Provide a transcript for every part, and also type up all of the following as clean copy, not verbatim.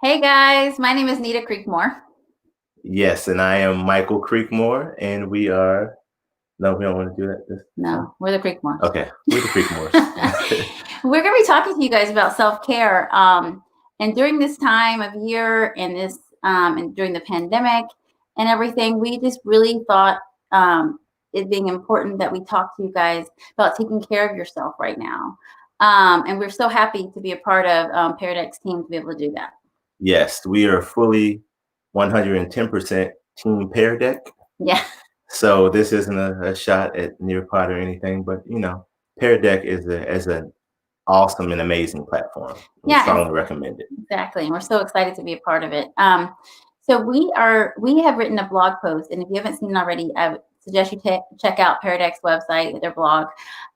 Hey guys, my name is Nita Creekmore. Yes, and I am Michael Creekmore, and we are. No, we don't want to do that this time. No, we're the Creekmores. Okay, we're the Creekmores. We're going to be talking to you guys about self-care. And during this time of year and and during the pandemic and everything, we just really thought it being important that we talk to you guys about taking care of yourself right now. And we're so happy to be a part of Paradex team to be able to do that. Yes, we are fully 110% Team Pear Deck. Yeah. So this isn't a shot at Nearpod or anything, but Pear Deck is an awesome and amazing platform. We Yeah, strongly recommend it. exactly. And we're so excited to be a part of it. So we have written a blog post, and if you haven't seen it already, I would suggest you check out Paradex website, their blog,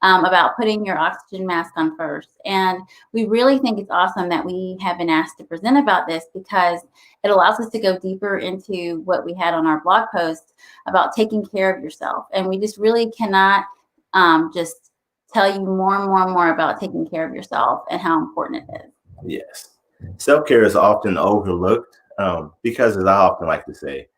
about putting your oxygen mask on first. And we really think it's awesome that we have been asked to present about this because it allows us to go deeper into what we had on our blog post about taking care of yourself. And we just really cannot just tell you more and more and more about taking care of yourself and how important it is. Yes, self-care is often overlooked because, as I often like to say,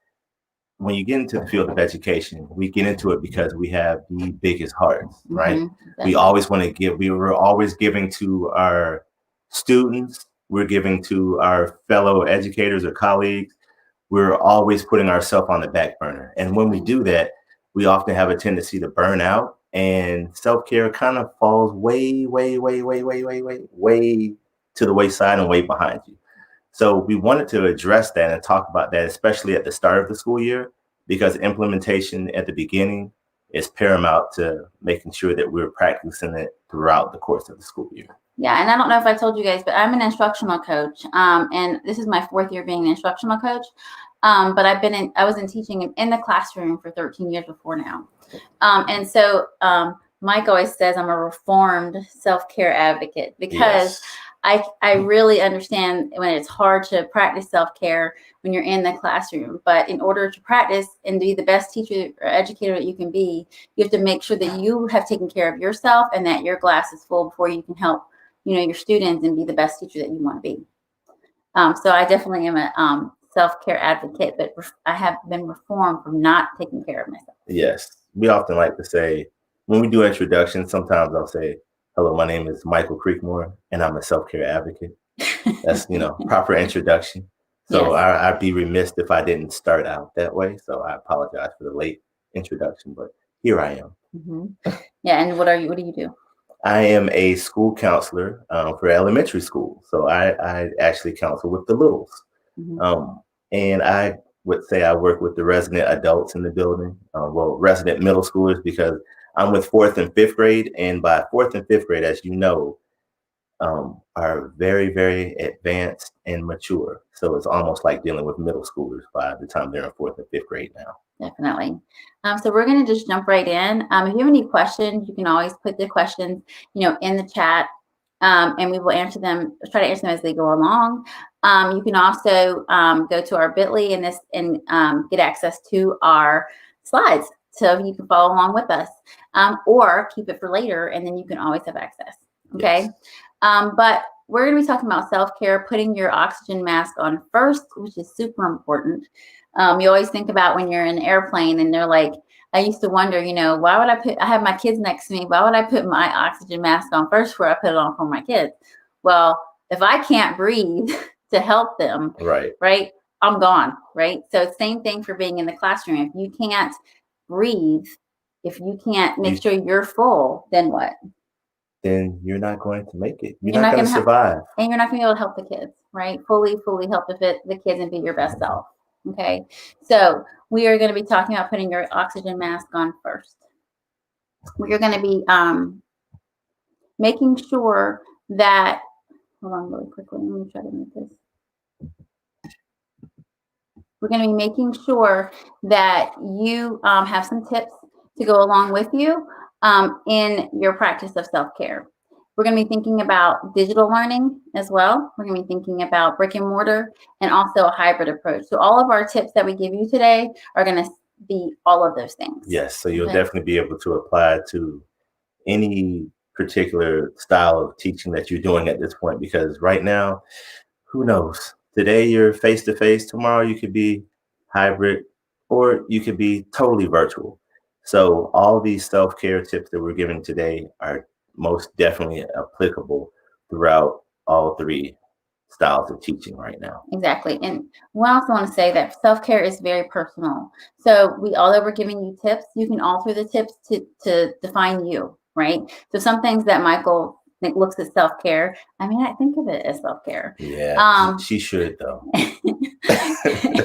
when you get into the field of education, we get into it because we have the biggest hearts, right? Exactly. We always want to give, we were always giving to our students, we're giving to our fellow educators or colleagues, we're always putting ourselves on the back burner. And when we do that, we often have a tendency to burn out, and self-care kind of falls way, way, way, way, way, way, way, way to the wayside and way behind you. So we wanted to address that and talk about that, especially at the start of the school year, because implementation at the beginning is paramount to making sure that we're practicing it throughout the course of the school year. Yeah, and I don't know if I told you guys, but I'm an instructional coach, and this is my fourth year being an instructional coach. But I was in teaching in the classroom for 13 years before now, and so Mike always says I'm a reformed self-care advocate because I really understand when it's hard to practice self-care when you're in the classroom. But in order to practice and be the best teacher or educator that you can be, you have to make sure that you have taken care of yourself and that your glass is full before you can help your students and be the best teacher that you want to be. So I definitely am a self-care advocate, but I have been reformed from not taking care of myself. Yes, we often like to say when we do introductions, sometimes I'll say, hello, my name is Michael Creekmore, and I'm a self-care advocate. That's, proper introduction. So Yes. I'd be remiss if I didn't start out that way. So I apologize for the late introduction, but here I am. Mm-hmm. Yeah, and what do you do? I am a school counselor for elementary school. So I actually counsel with the littles. Mm-hmm. And I would say I work with the resident adults in the building, resident middle schoolers, because I'm with fourth and fifth grade. And by fourth and fifth grade, as you know, are very, very advanced and mature. So it's almost like dealing with middle schoolers by the time they're in fourth and fifth grade now. Definitely. So we're going to just jump right in. If you have any questions, you can always put the questions, in the chat, and we will answer them. Try to answer them as they go along. You can also go to our Bitly and get access to our slides, so you can follow along with us, or keep it for later, and then you can always have access. Okay. Yes. But we're going to be talking about self-care, putting your oxygen mask on first, which is super important. You always think about when you're in an airplane and they're like, I used to wonder, why would I have my kids next to me? Why would I put my oxygen mask on first before I put it on for my kids? Well, if I can't breathe to help them, right, I'm gone, right? So same thing for being in the classroom. If you can't breathe, if you can't make sure you're full, then what? Then you're not going to make it. You're not going to survive. And you're not going to be able to help the kids, right? Fully help the kids and be your best self. Okay. So we are going to be talking about putting your oxygen mask on first. We're going to be making sure that, hold on really quickly. Let me try to make this. We're going to be making sure that you have some tips to go along with you in your practice of self-care. We're going to be thinking about digital learning as well. We're going to be thinking about brick and mortar and also a hybrid approach. So all of our tips that we give you today are going to be all of those things. Yes, so you'll definitely be able to apply to any particular style of teaching that you're doing at this point, because right now, who knows? Today you're face to face. Tomorrow you could be hybrid, or you could be totally virtual. So all these self-care tips that we're giving today are most definitely applicable throughout all three styles of teaching right now. Exactly. And we also want to say that self-care is very personal. So although we're giving you tips, you can alter the tips to define you, right? So some things that Michael looks at self-care, I mean, I think of it as self-care. Yeah, she should though.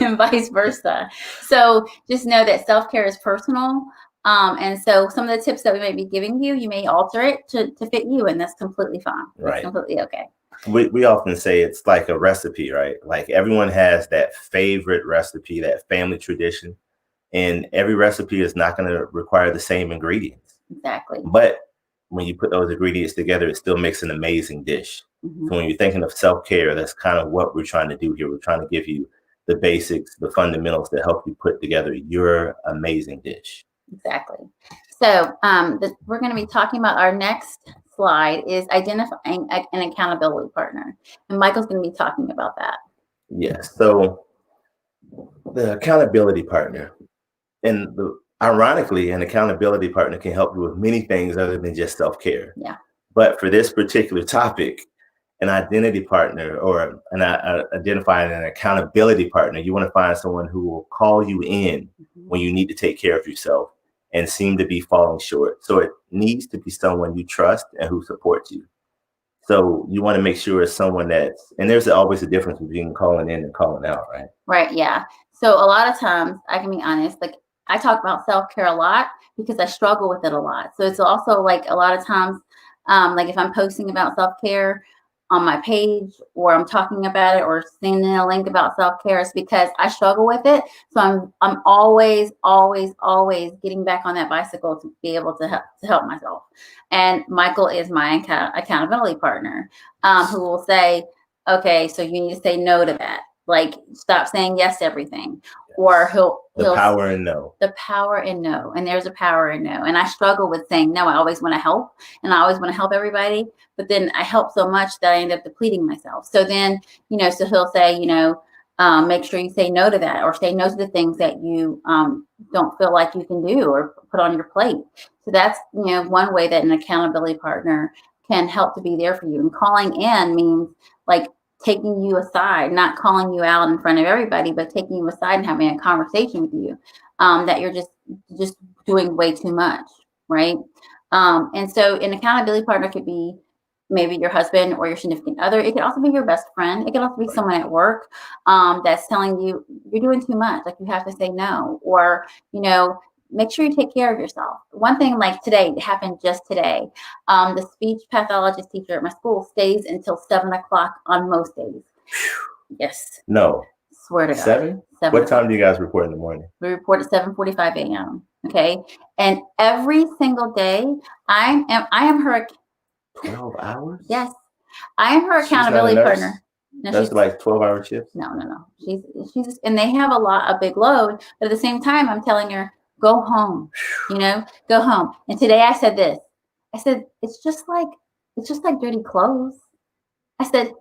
And vice versa. So just know that self-care is personal. And so some of the tips that we may be giving you, you may alter it to fit you, and that's completely fine. Right. That's completely okay. We often say it's like a recipe, right? Like everyone has that favorite recipe, that family tradition, and every recipe is not going to require the same ingredients. Exactly. But when you put those ingredients together, it still makes an amazing dish. Mm-hmm. So when you're thinking of self-care, that's kind of what we're trying to do here. We're trying to give you the basics, the fundamentals that help you put together your amazing dish. Exactly. So we're going to be talking about our next slide is identifying an accountability partner. And Michael's going to be talking about that. Yes. So the accountability partner, and ironically, an accountability partner can help you with many things other than just self-care. Yeah. But for this particular topic, an identity partner or identifying an accountability partner, you want to find someone who will call you in when you need to take care of yourself and seem to be falling short. So it needs to be someone you trust and who supports you. So you want to make sure it's someone and there's always a difference between calling in and calling out, right? Right. Yeah. So a lot of times, I can be honest, like I talk about self-care a lot because I struggle with it a lot. So it's also like a lot of times, like if I'm posting about self-care on my page, or I'm talking about it, or sending a link about self-care, it's because I struggle with it. So I'm always getting back on that bicycle to be able to help myself. And Michael is my accountability partner, who will say, okay, so you need to say no to that. Like, stop saying yes to everything. Or the power in no. The power in no. And there's a power in no. And I struggle with saying no. I always want to help, and I always want to help everybody. But then I help so much that I end up depleting myself. So then, so he'll say, make sure you say no to that, or say no to the things that you don't feel like you can do or put on your plate. So that's, one way that an accountability partner can help to be there for you. And calling in means like taking you aside, not calling you out in front of everybody, but taking you aside and having a conversation with you, that you're just doing way too much, right? And so an accountability partner could be maybe your husband or your significant other. It could also be your best friend. It could also be someone at work that's telling you you're doing too much, like you have to say no, or, make sure you take care of yourself. One thing like today, it happened just today. The speech pathologist teacher at my school stays until 7 o'clock on most days. Yes. No. Swear to God. 7? What time do you guys report in the morning? We report at 7:45 a.m. Okay. And every single day, I am her. 12 hours? Yes. I am her accountability partner. No, that's like 12-hour shifts? No. She's, and they have a big load, but at the same time, I'm telling her, go home, go home. And today I said this. I said, it's just like dirty clothes. I said,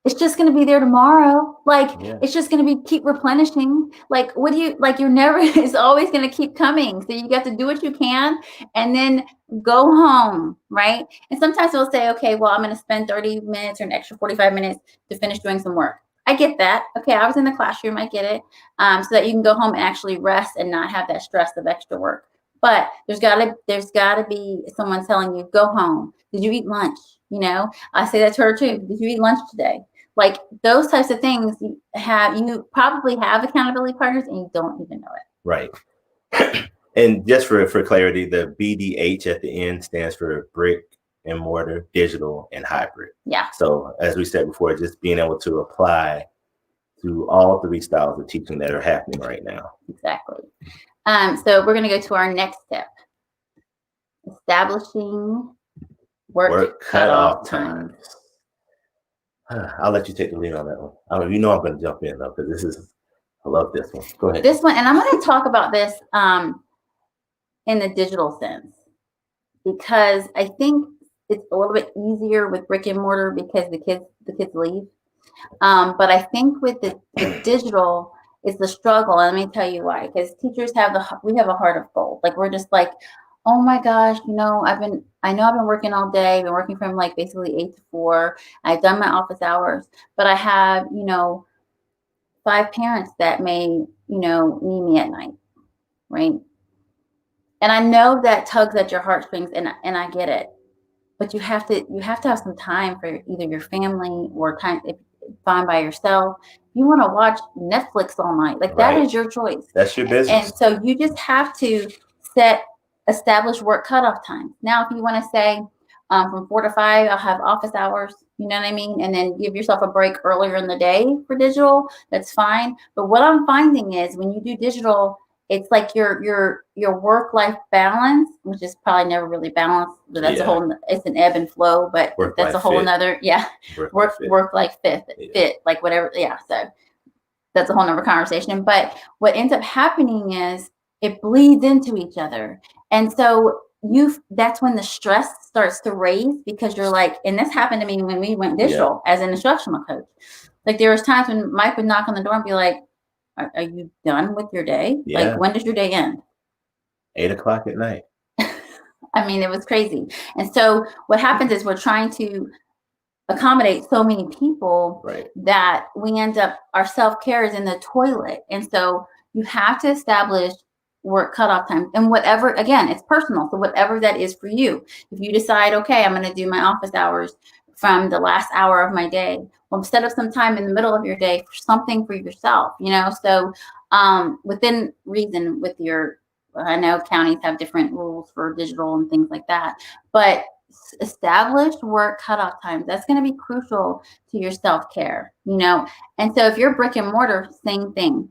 it's just going to be there tomorrow. Like, It's just going to keep replenishing. Like, it's always going to keep coming. So you got to do what you can and then go home. Right. And sometimes they'll say, okay, well, I'm going to spend 30 minutes or an extra 45 minutes to finish doing some work. I get that. Okay. I was in the classroom. I get it. So that you can go home and actually rest and not have that stress of extra work. But there's gotta be someone telling you, go home. Did you eat lunch? I say that to her too. Did you eat lunch today? Like those types of things, you probably have accountability partners and you don't even know it. Right. And just for clarity, the BDH at the end stands for brick and mortar, digital, and hybrid. Yeah. So as we said before, just being able to apply to all three styles of teaching that are happening right now. Exactly. So we're going to go to our next step. Establishing work cutoff times. I'll let you take the lead on that one. I'm going to jump in though, because I love this one. Go ahead. This one, and I'm going to talk about this in the digital sense, because I think it's a little bit easier with brick and mortar because the kids leave. But I think with the digital, it's the struggle. And let me tell you why. Because teachers we have a heart of gold. Like we're just like, oh my gosh, I've been working all day. I've been working from like basically 8 to 4. I've done my office hours, but I have 5 parents that may need me at night, right? And I know that tugs at your heartstrings, and I get it. But you have to have some time for either your family or time if fine by yourself. You want to watch Netflix all night, like that is your choice. That's your business. And so you just have to establish work cutoff times. Now, if you want to say from 4 to 5, I'll have office hours. You know what I mean? And then give yourself a break earlier in the day for digital. That's fine. But what I'm finding is when you do digital, it's like your work-life balance, which is probably never really balanced, but that's it's an ebb and flow, but that's a whole nother, work-life fit, like whatever. Yeah. So that's a whole nother conversation. But what ends up happening is it bleeds into each other. And so that's when the stress starts to raise, because you're like, and this happened to me when we went digital as an instructional coach. Like there was times when Mike would knock on the door and be like, are you done with your day? Yeah. Like, when does your day end? 8 o'clock at night. I mean, it was crazy. And so what happens is we're trying to accommodate so many people that we end up, our self-care is in the toilet. And so you have to establish work cutoff times, and whatever, again, it's personal. So whatever that is for you, if you decide, okay, I'm going to do my office hours from the last hour of my day, well, set up some time in the middle of your day for something for yourself, so within reason with I know counties have different rules for digital and things like that, but established work cutoff times, that's going to be crucial to your self-care, and so if you're brick and mortar, same thing.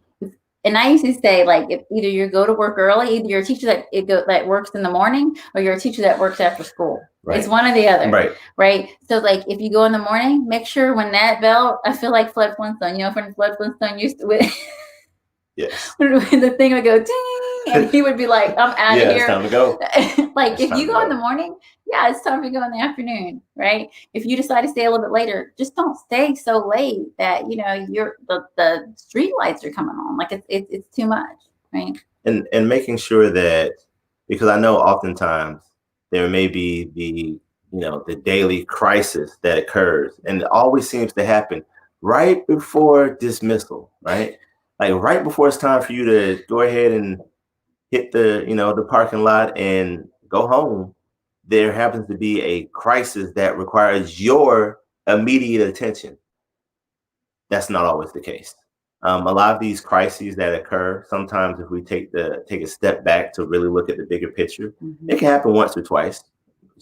And I used to say, like, if either you go to work early, either you're a teacher that works in the morning, or you're a teacher that works after school. Right. It's one or the other. Right. So, like, if you go in the morning, make sure when that bell, I feel like Flood Flintstone, when Flood Flintstone used to, yes, when the thing would go ding, and he would be like, I'm out of here. It's time to go. Like, if you go in the morning, it's time to go in the afternoon, right? If you decide to stay a little bit later, just don't stay so late that the street lights are coming on. Like it's too much, right? And making sure that, because I know oftentimes there may be the daily crisis that occurs, and it always seems to happen right before dismissal, right? Like right before it's time for you to go ahead and hit the parking lot and go home, there happens to be a crisis that requires your immediate attention. That's not always the case. A lot of these crises that occur, sometimes if we take a step back to really look at the bigger picture, it can happen once or twice.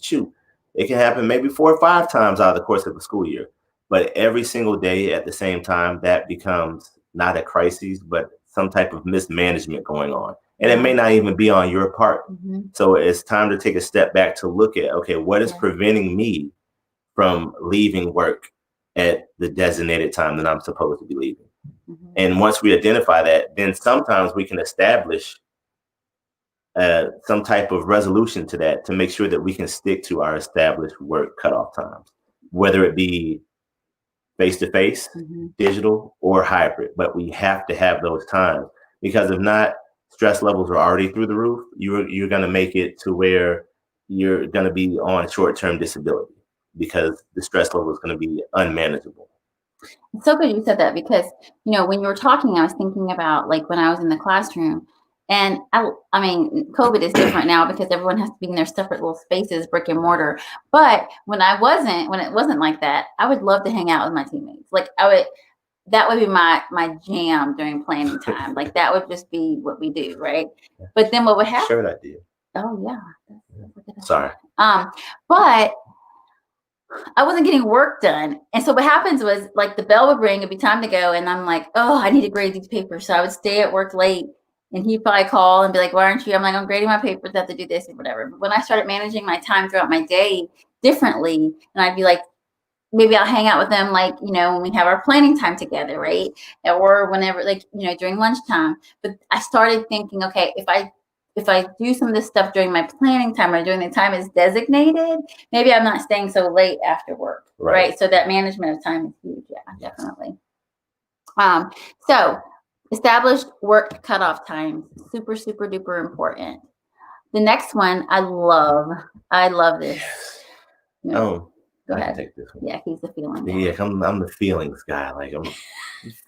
Shoot, it can happen maybe 4 or 5 times out of the course of a school year. But every single day at the same time, that becomes not a crisis, but some type of mismanagement going on. And it may not even be on your part. So it's time to take a step back to look at, okay, what is preventing me from leaving work at the designated time that I'm supposed to be leaving? And once we identify that, then sometimes we can establish some type of resolution to that, to make sure that we can stick to our established work cutoff times, whether it be face-to-face, digital, or hybrid. But we have to have those times, because if not, stress levels are already through the roof. You're going to make it to where you're going to be on short-term disability, because the stress level is going to be unmanageable. It's so good you said that, because, when you were talking, I was thinking about like when I was in the classroom, and I mean, COVID is different now because everyone has to be in their separate little spaces, brick and mortar. But when it wasn't like that, I would love to hang out with my teammates. Like that would be my jam during planning time. Like that would just be what we do, right? But then what would happen? Sure, that did. Oh yeah. Sorry. But I wasn't getting work done. And so what happens was, like, the bell would ring, it'd be time to go, and I'm like, oh, I need to grade these papers. So I would stay at work late, and he'd probably call and be like, why aren't you? I'm like, I'm grading my papers, I have to do this or whatever. But when I started managing my time throughout my day differently, and I'd be like, maybe I'll hang out with them, like, when we have our planning time together, right? Or whenever, like, during lunchtime. But I started thinking, okay, if if I do some of this stuff during my planning time or during the time is designated, maybe I'm not staying so late after work, right? So that management of time is huge. Yeah, definitely. So established work cutoff times, super, super duper important. The next one, I love this. Go ahead. I can take this one. Yeah, he's the feeling guy. Yeah, I'm the feelings guy. Like I'm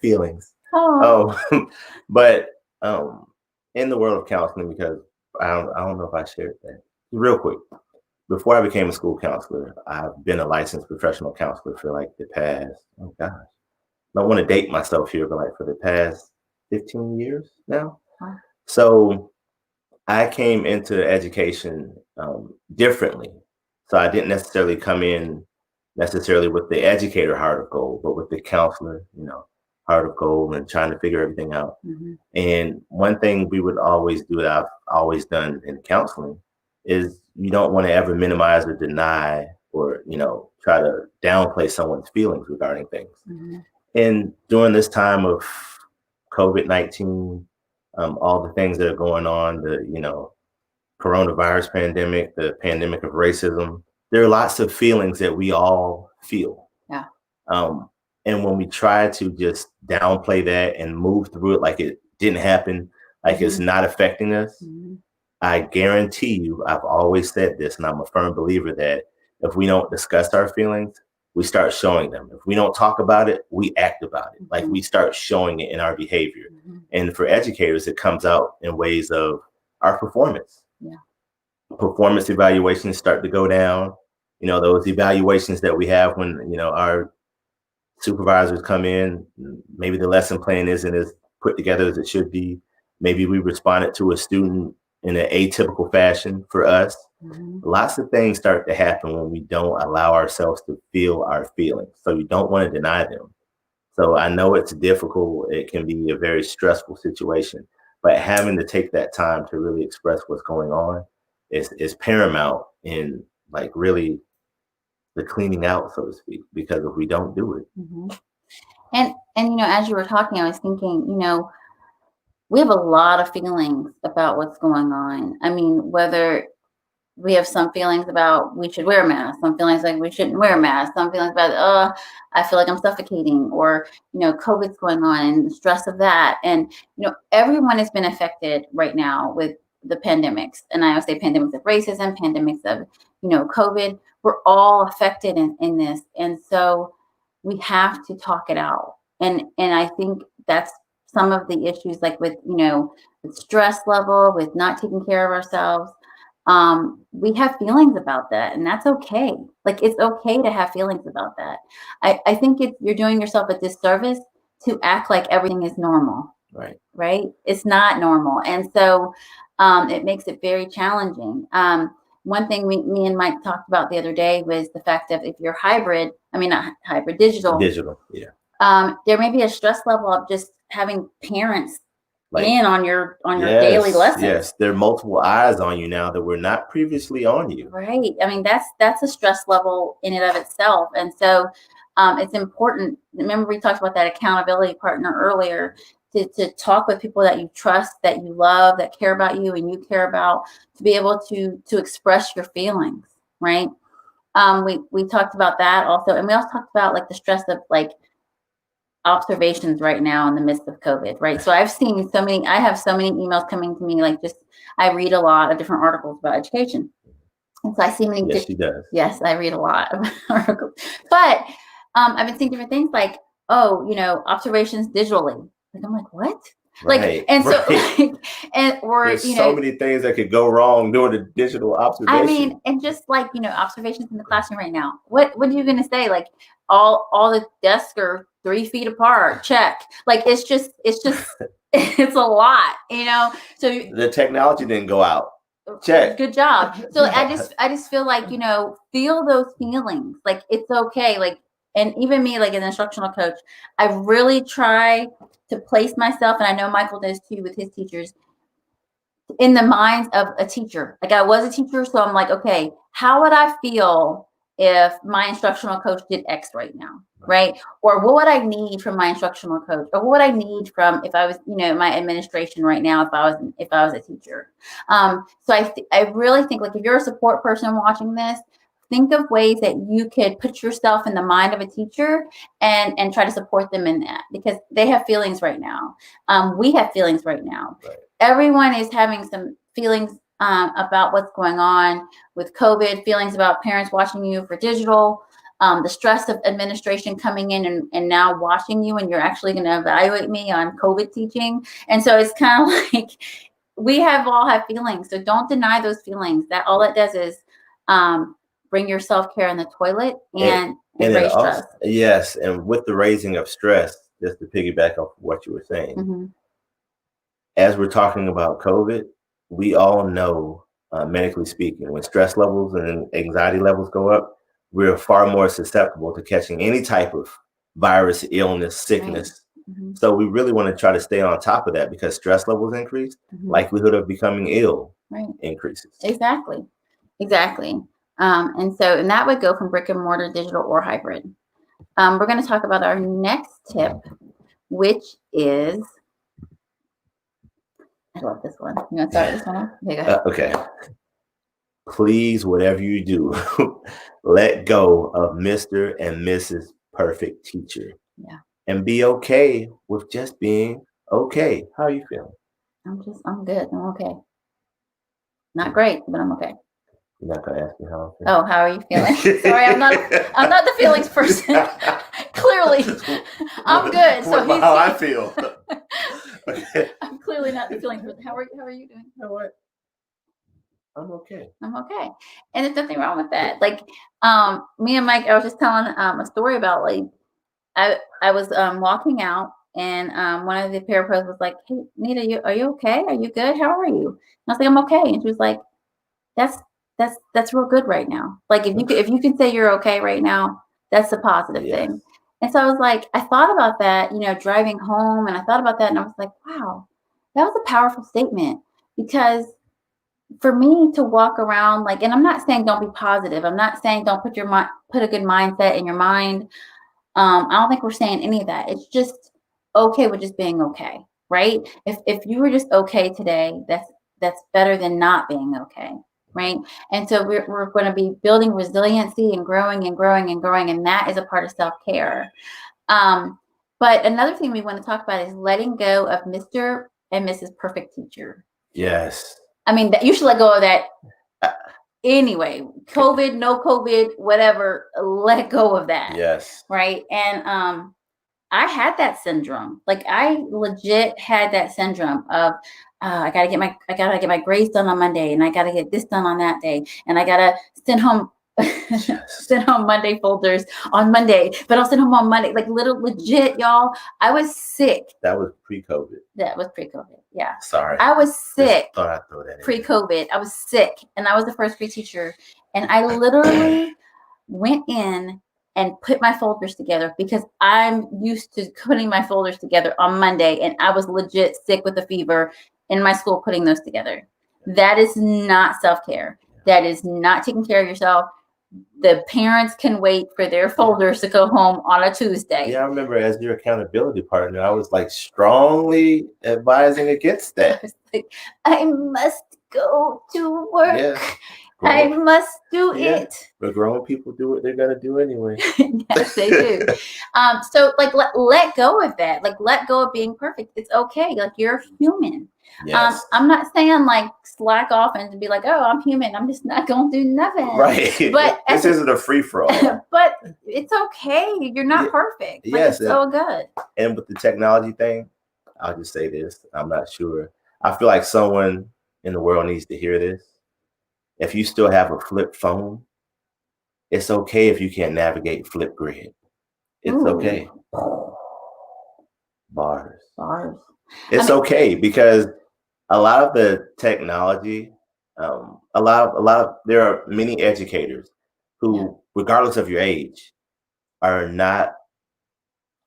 feelings. Oh, But in the world of counseling, because I don't know if I shared that. Real quick, before I became a school counselor, I've been a licensed professional counselor for like the past, oh gosh, I don't want to date myself here, but like for the past 15 years now. Wow. So I came into education differently. So I didn't necessarily come in necessarily with the educator heart of gold, but with the counselor, heart of gold and trying to figure everything out. Mm-hmm. And one thing we would always do that I've always done in counseling is you don't want to ever minimize or deny or, try to downplay someone's feelings regarding things. Mm-hmm. And during this time of COVID-19, all the things that are going on, the, coronavirus pandemic, the pandemic of racism, there are lots of feelings that we all feel. Yeah. And when we try to just downplay that and move through it like it didn't happen, like it's not affecting us, I guarantee you, I've always said this, and I'm a firm believer that if we don't discuss our feelings, we start showing them. If we don't talk about it, we act about it. Like we start showing it in our behavior. And for educators, it comes out in ways of our performance. Yeah. Performance evaluations start to go down. Those evaluations that we have when, our supervisors come in, maybe the lesson plan isn't as put together as it should be. Maybe we responded to a student in an atypical fashion for us. Lots of things start to happen when we don't allow ourselves to feel our feelings. So you don't want to deny them. So I know it's difficult. It can be a very stressful situation, but having to take that time to really express what's going on is paramount in like really the cleaning out, so to speak, because if we don't do it. And as you were talking, I was thinking, we have a lot of feelings about what's going on. I mean, whether we have some feelings about we should wear masks, some feelings like we shouldn't wear masks, some feelings about, I feel like I'm suffocating, or, COVID's going on and the stress of that. And, everyone has been affected right now with the pandemics. And I would say pandemics of racism, pandemics of, COVID. We're all affected in this. And so we have to talk it out. And I think that's some of the issues, like with, with stress level, with not taking care of ourselves. We have feelings about that, and that's okay. Like, it's okay to have feelings about that. I think you're doing yourself a disservice to act like everything is normal. Right? It's not normal. And so it makes it very challenging. One thing me and Mike talked about the other day was the fact that if you're digital, yeah. There may be a stress level of just having parents in on your daily lessons. Yes, there are multiple eyes on you now that were not previously on you. Right. I mean, that's a stress level in and of itself. And so it's important. Remember, we talked about that accountability partner earlier, to talk with people that you trust, that you love, that care about you and you care about, to be able to express your feelings. Right. We talked about that also. And we also talked about like the stress of like observations right now in the midst of COVID, right? So I have so many emails coming to me, like I read a lot of different articles about education. And so I see many. Yes, she does. Yes, I read a lot of articles. But I've been seeing different things like, observations digitally. Like, I'm like, what? Right, so there's so many things that could go wrong during the digital observation. I mean, and just like, observations in the classroom right now. What are you going to say? Like all the desks are 3 feet apart. Check. Like, it's just it's a lot, So the technology didn't go out. Check. Good job. So I just feel like, feel those feelings. Like, it's okay. Like, and even me, like an instructional coach, I really try to place myself, and I know Michael does too with his teachers, in the minds of a teacher. Like, I was a teacher, so I'm like, okay, how would I feel if my instructional coach did X right now, right? Or what would I need from my instructional coach? Or what would I need from if I was, my administration right now, if I was a teacher? So I really think, like, if you're a support person watching this, think of ways that you could put yourself in the mind of a teacher and try to support them in that, because they have feelings right now. We have feelings right now. Right. Everyone is having some feelings about what's going on with COVID, feelings about parents watching you for digital, the stress of administration coming in and now watching you, and you're actually going to evaluate me on COVID teaching. And so it's kind of like we all have feelings. So don't deny those feelings. That all it does is bring your self-care in the toilet and raise stress. Yes. And with the raising of stress, just to piggyback off what you were saying, Mm-hmm. as we're talking about COVID, we all know, medically speaking, when stress levels and anxiety levels go up, we're far more susceptible to catching any type of virus, illness, sickness. Right. Mm-hmm. So we really want to try to stay on top of that, because stress levels increase, Mm-hmm. likelihood of becoming ill increases. Exactly. And that would go from brick and mortar, digital, or hybrid. We're going to talk about our next tip, which is, I love this one. You want to start this one off? Okay, go ahead. Okay. Please, whatever you do, let go of Mr. and Mrs. Perfect Teacher. Yeah. And be okay with just being okay. How are you feeling? I'm good. I'm okay. Not great, but I'm okay. You're not gonna ask me how I feel. Oh, how are you feeling? Sorry, I'm not the feelings person. Clearly, I'm good. So he's how I feel. Okay. I'm clearly not the feelings person. How are you doing? You know what? I'm okay. And there's nothing wrong with that. Like, me and Mike, I was just telling a story about, like, I was walking out, and one of the parapros was like, "Hey, Nita, are you okay? Are you good? How are you?" And I was like, "I'm okay." And she was like, "That's real good right now. Like, if you can say you're okay right now, that's a positive thing." And so I was like, I thought about that, driving home, and I thought about that, and I was like, wow, that was a powerful statement, because for me to walk around, like, and I'm not saying don't be positive. I'm not saying don't put a good mindset in your mind. I don't think we're saying any of that. It's just okay with just being okay, right? If you were just okay today, that's better than not being okay, right? And so we're going to be building resiliency and growing and growing and growing, and that is a part of self-care. But another thing we want to talk about is letting go of Mr. and Mrs. Perfect Teacher. Yes. I mean, you should let go of that anyway. COVID, no COVID, whatever, let go of that. Yes. Right. And I had that syndrome. Like, I legit had that syndrome of I gotta get my grades done on Monday, and I gotta get this done on that day, and I gotta send home send home Monday folders on Monday, but I'll send home on Monday. Like, legit, y'all. I was sick. That was pre-COVID. Yeah. Sorry. I was sick. Just thought I'd throw that in. Pre-COVID. I was sick, and I was the first grade teacher, and I literally went in and put my folders together, because I'm used to putting my folders together on Monday, and I was legit sick with a fever in my school putting those together. That is not self-care. That is not taking care of yourself. The parents can wait for their folders to go home on a Tuesday. Yeah, I remember, as your accountability partner, I was like strongly advising against that. I was like, I must go to work. Yeah. I must do it. But grown people do what they're gonna do anyway. Yes, they do. So, like, let go of that. Like, let go of being perfect. It's okay. Like, you're human. Yes. I'm not saying, like, slack off and be like, oh, I'm human, I'm just not gonna do nothing. Right. But this isn't a free for all. But it's okay. You're not perfect. Like, yes, it's so good. And with the technology thing, I'll just say this. I'm not sure. I feel like someone in the world needs to hear this. If you still have a flip phone, it's okay if you can't navigate Flipgrid. It's okay. Bars. It's okay, because a lot of the technology, there are many educators who, regardless of your age, are not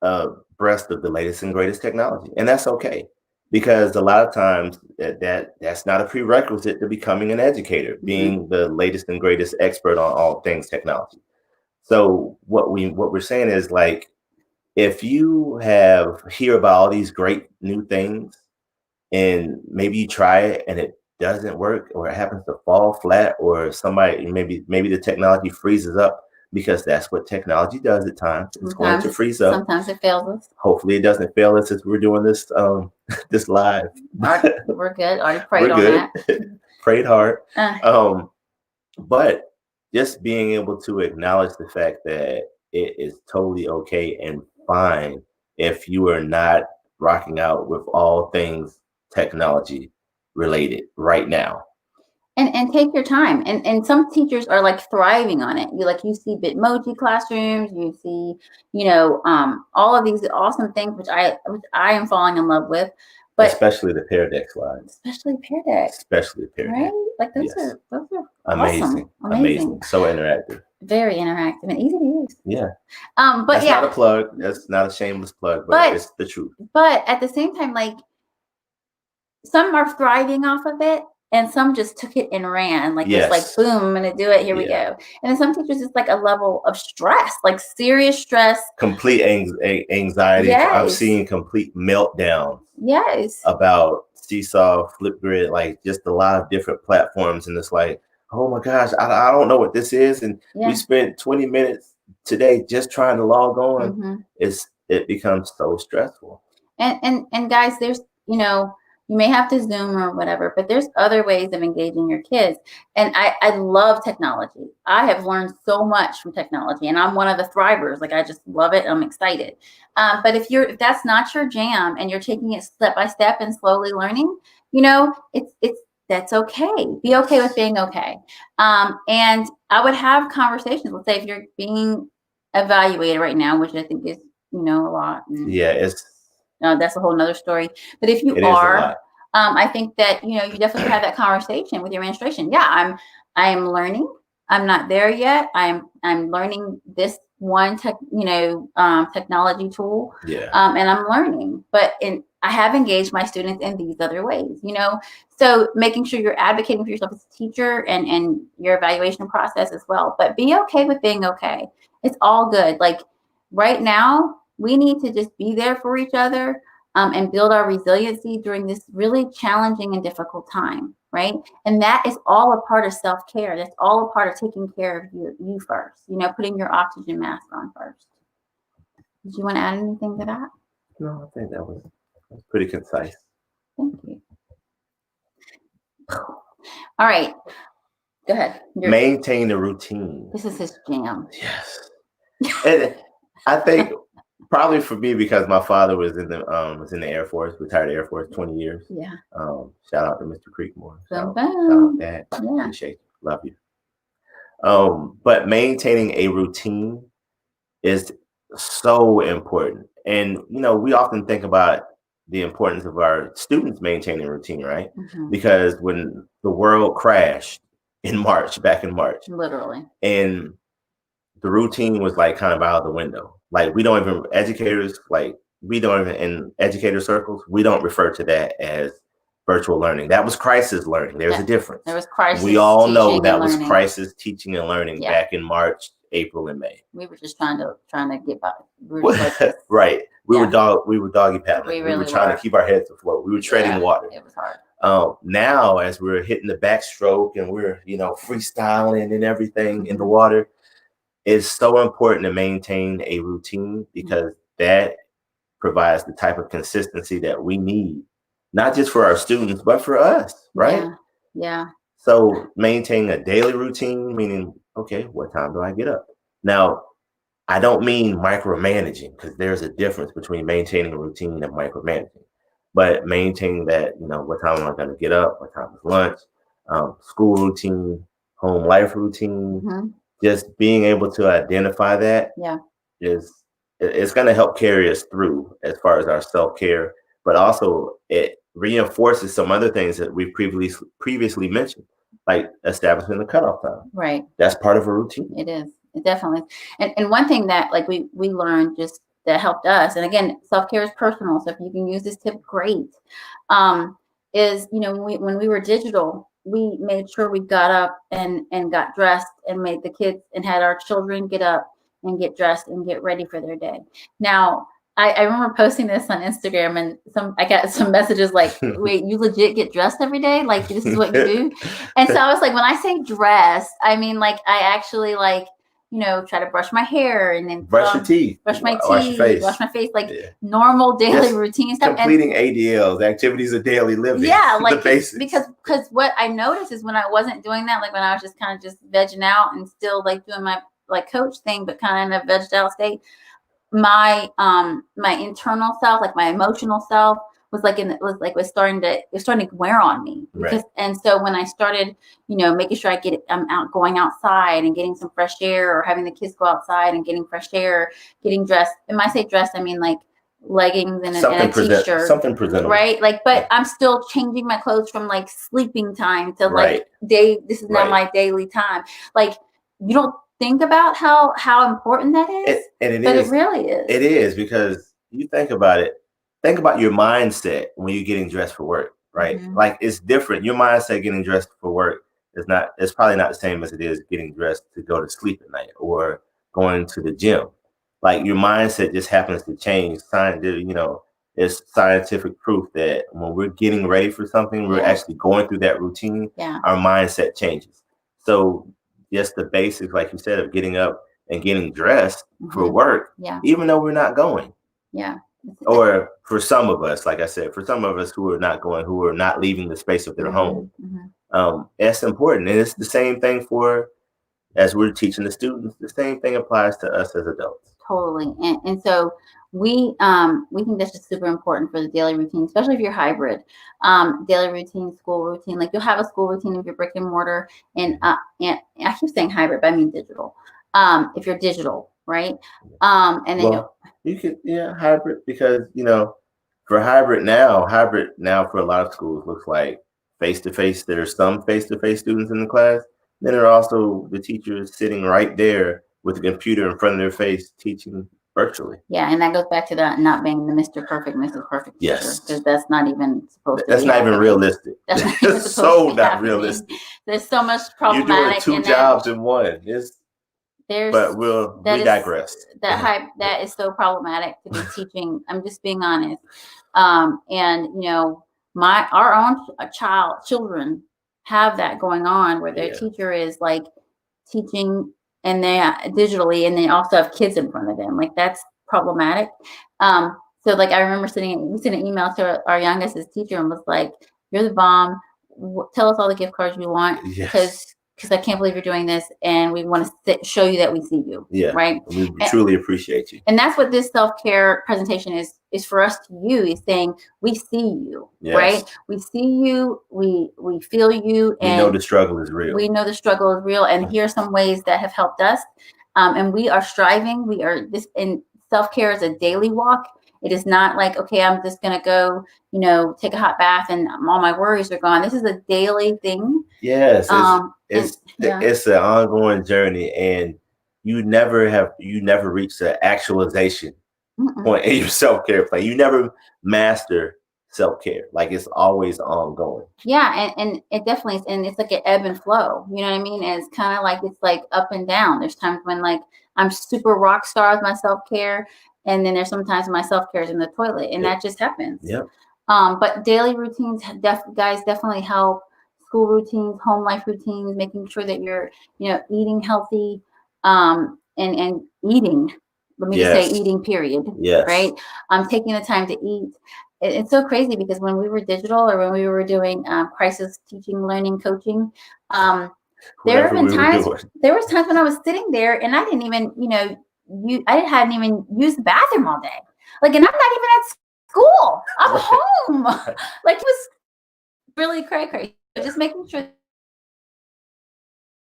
abreast of the latest and greatest technology. And that's okay, because a lot of times that's not a prerequisite to becoming an educator, being the latest and greatest expert on all things technology. So what we're saying is like, if you hear about all these great new things and maybe you try it and it doesn't work, or it happens to fall flat, or somebody maybe the technology freezes up, because that's what technology does at times. It's going to freeze up. Sometimes it fails us. Hopefully it doesn't fail us as we're doing this this live. We're good. Already prayed on that. Prayed hard. But just being able to acknowledge the fact that it is totally okay and fine if you are not rocking out with all things technology related right now. And take your time. And some teachers are like thriving on it. You see Bitmoji classrooms, you see, all of these awesome things which I am falling in love with. But especially the Pear Deck slides. Especially Pear Deck. Right? Like those are amazing. Awesome. Amazing. So interactive. Very interactive and easy to use. Yeah. But that's not a plug. That's not a shameless plug, but it's the truth. But at the same time, like, some are thriving off of it, and some just took it and ran. Like, it's like, boom, I'm gonna do it. Here we go. And then some teachers, it's like a level of stress, like serious stress, complete anxiety. Yes. I've seen complete meltdowns. Yes. About Seesaw, Flipgrid, like just a lot of different platforms, and it's like, oh my gosh, I don't know what this is, and we spent 20 minutes today just trying to log on. It becomes so stressful. And guys, there's you may have to Zoom or whatever, but there's other ways of engaging your kids. And I love technology. I have learned so much from technology, and I'm one of the thrivers. Like, I just love it. I'm excited. But if that's not your jam and you're taking it step by step and slowly learning, that's okay. Be okay with being okay. And I would have conversations. Let's say if you're being evaluated right now, which I think is, a lot. That's a whole nother story. But if you are, I think that, you definitely have that conversation with your administration. Yeah, I'm learning. I'm not there yet. I'm learning this one technology tool. Yeah. And I'm learning, but I have engaged my students in these other ways, so making sure you're advocating for yourself as a teacher and your evaluation process as well. But be okay with being okay. It's all good. Like, right now, we need to just be there for each other and build our resiliency during this really challenging and difficult time, right? And that is all a part of self-care. That's all a part of taking care of you first, putting your oxygen mask on first. Did you want to add anything to that? No, I think that was pretty concise. Thank you. All right. Go ahead. Maintain a routine. This is his jam. Yes. And I think probably for me, because my father was in the Air Force, retired Air Force, 20 years. Yeah. Shout out to Mr. Creekmore. Shout out, Dad. Yeah. Appreciate you. Love you. But maintaining a routine is so important. And, we often think about the importance of our students maintaining a routine, right? Because when the world crashed back in March. Literally. And the routine was like kind of out of the window. Like, in educator circles, we don't refer to that as virtual learning. That was crisis learning. There's a difference. There was crisis. We all know that was crisis teaching and learning back in March, April, and May. We were just trying to get by. Right. We were doggy paddling. We were trying to keep our heads afloat. We were treading water. It was hard. Now, as we're hitting the backstroke and we're, freestyling and everything in the water, it's so important to maintain a routine, because that provides the type of consistency that we need, not just for our students, but for us, right? Yeah. So maintain a daily routine, meaning, okay, what time do I get up? Now, I don't mean micromanaging, because there's a difference between maintaining a routine and micromanaging, but maintaining that, what time am I going to get up? What time is lunch? School routine, home life routine. Just being able to identify that it's going to help carry us through as far as our self-care, but also it reinforces some other things that we previously mentioned, like establishing the cutoff time. Right. That's part of a routine. It is. It definitely. And one thing that we learned just that helped us, and again, self-care is personal, so if you can use this tip, great. Is when we were digital, we made sure we got up and got dressed and made the kids and had our children get up and get dressed and get ready for their day. Now, I remember posting this on Instagram, and I got some messages like, wait, you legit get dressed every day? Like, this is what you do? And so I was like, when I say dress, I mean, like, I actually, like, try to brush my hair and then brush your teeth, brush my face, like normal daily routine stuff. Completing ADLs, activities of daily living. Yeah, like the basics. Because what I noticed is when I wasn't doing that, like when I was just kind of just vegging out and still like doing my like coach thing, but kind of in a vegged out state, my internal self, like my emotional self, was starting to wear on me. And so when I started, making sure I'm out going outside and getting some fresh air, or having the kids go outside and getting fresh air, getting dressed. And when I say dressed, I mean like leggings and a t-shirt, something presentable, right? Like, but I'm still changing my clothes from like sleeping time to like this is now my daily time. Like, you don't think about how important that is, but it really is. It is, because you think about it. Think about your mindset when you're getting dressed for work, right? Like, it's different. Your mindset getting dressed for work it's probably not the same as it is getting dressed to go to sleep at night or going to the gym. Like, your mindset just happens to change. It's scientific proof that when we're getting ready for something, we're actually going through that routine. Our mindset changes. So just the basics, like you said, of getting up and getting dressed for work, even though we're not going. Or for some of us, like I said, for some of us who are not going, who are not leaving the space of their home, it's important. And it's the same thing as we're teaching the students, the same thing applies to us as adults. Totally. And so we think that's just super important for the daily routine, especially if you're hybrid. Daily routine, school routine. Like, you'll have a school routine if you're brick and mortar, and I keep saying hybrid, but I mean digital. If you're digital, right? And then you could hybrid, because for hybrid now for a lot of schools looks like face-to-face. There's some face-to-face students in the class. Then there are also the teachers sitting right there with a computer in front of their face teaching virtually. Yeah, and that goes back to that not being the Mr. Perfect, Mrs. Perfect teacher, because that's not even supposed to be. That's not even realistic. That's so not realistic. There's so much problematic. You're doing two jobs in one. But we digress. That is so problematic to be teaching. I'm just being honest. And our own children have that going on, where their teacher is like teaching and they digitally, and they also have kids in front of them. Like, that's problematic. So like, I remember we sent an email to our youngest teacher and was like, "You're the bomb. Tell us all the gift cards you want, because I can't believe you're doing this, and we want to show you that we see you." Right? We truly appreciate you. And that's what this self-care presentation is for us to you, is saying, we see you, right? We see you, we feel you, and we know the struggle is real. And here are some ways that have helped us. And we are striving. And self-care is a daily walk. It is not like, okay, I'm just going to go, take a hot bath and all my worries are gone. This is a daily thing. Yes. It's an ongoing journey, and you never reach the actualization point in your self-care plan. You never master self-care. Like, it's always ongoing. Yeah. And it definitely is. And it's like an ebb and flow. You know what I mean? And it's kind of like, it's like up and down. There's times when like I'm super rock star with my self-care. And then there's sometimes my self-care is in the toilet, and that just happens. But daily routines, guys, definitely help. School routines, home life routines, making sure that you're, eating healthy, and eating. Let me just say eating, period. Right. Taking the time to eat. It's so crazy, because when we were digital, or when we were doing crisis teaching, learning, coaching, there was times when I was sitting there and I didn't even, I hadn't even used the bathroom all day. Like, and I'm not even at school. I'm home. Like, it was really crazy. Just making sure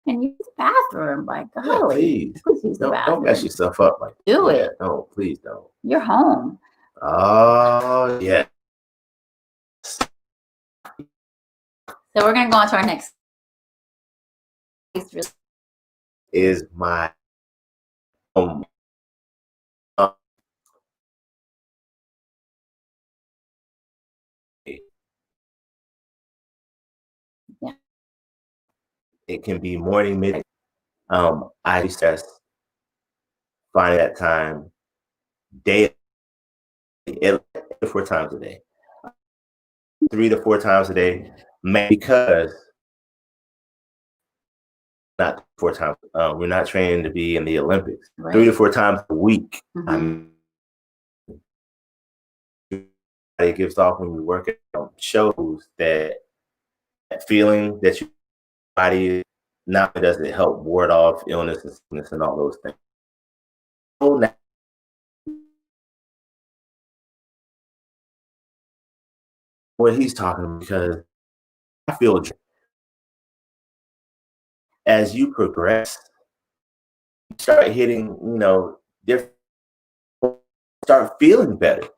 and use the bathroom. Like, golly, please use the bathroom. Don't mess yourself up. Like, do it. No, please don't. You're home. Oh, yeah. So we're gonna go on to our next. Is my home. It can be morning, midday. I stress finding that time daily, 4 times a day, 3 to 4 times a day, because not 4 times. We're not training to be in the Olympics. Right. 3 to 4 times a week. It gives off when you work out shows that feeling that your body, not only does it help ward off illness and sickness and all those things. What he's talking about, because I feel as you progress, you start hitting, different, start feeling better.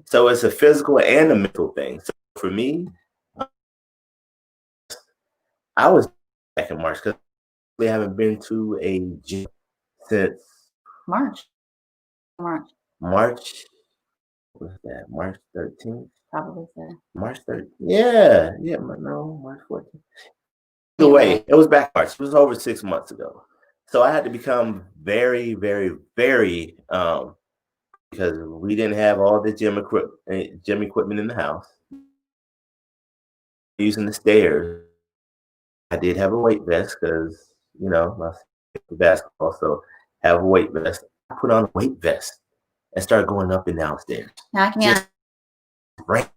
So it's a physical and a mental thing. So for me, I was back in March because we haven't been to a gym since March. What was that? March 13th? Probably so. March 13th. Yeah. No, March 14th. Either way, it was back March. It was over 6 months ago. So I had to become very, very, very, because we didn't have all the gym equipment in the house. Using the stairs. I did have a weight vest because, my basketball, so have a weight vest. I put on a weight vest and started going up and down stairs. Right.